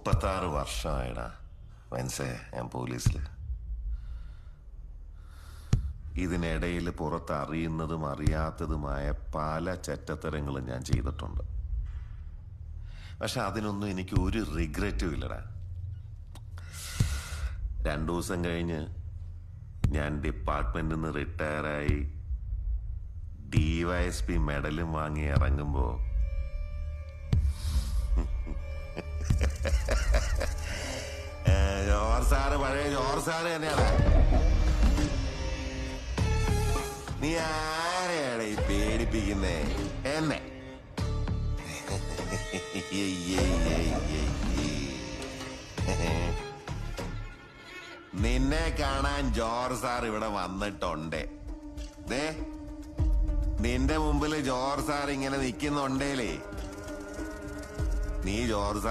36 വർഷമായിടാ മനസ്സേ ഞാൻ പോലീസില്. ഇതിനിടയിൽ പുറത്ത് അറിയുന്നതും അറിയാത്തതുമായ പല ചെറ്റത്തരങ്ങളും ഞാൻ ചെയ്തിട്ടുണ്ട്. പക്ഷെ അതിനൊന്നും എനിക്ക് ഒരു റിഗ്രറ്റും ഇല്ലടാ. 2 ദിവസം കഴിഞ്ഞ് ഞാൻ ഡിപ്പാർട്ട്മെന്റിൽ നിന്ന് റിട്ടയറായി DYSP മെഡലും വാങ്ങി ഇറങ്ങുമ്പോ ജോർ സാറ് പഴയ ജോർ സാറ് തന്നെയാണ്. നീ ആരെയാണ് ഈ പേടിപ്പിക്കുന്നേ? എന്നെ നിന്നെ കാണാൻ ജോർ സാർ ഇവിടെ വന്നിട്ടുണ്ട്. ദേ നിന്റെ മുമ്പിൽ ജോർ സാർ ഇങ്ങനെ നിൽക്കുന്നുണ്ടേലേ, നീ ജോർ സാർ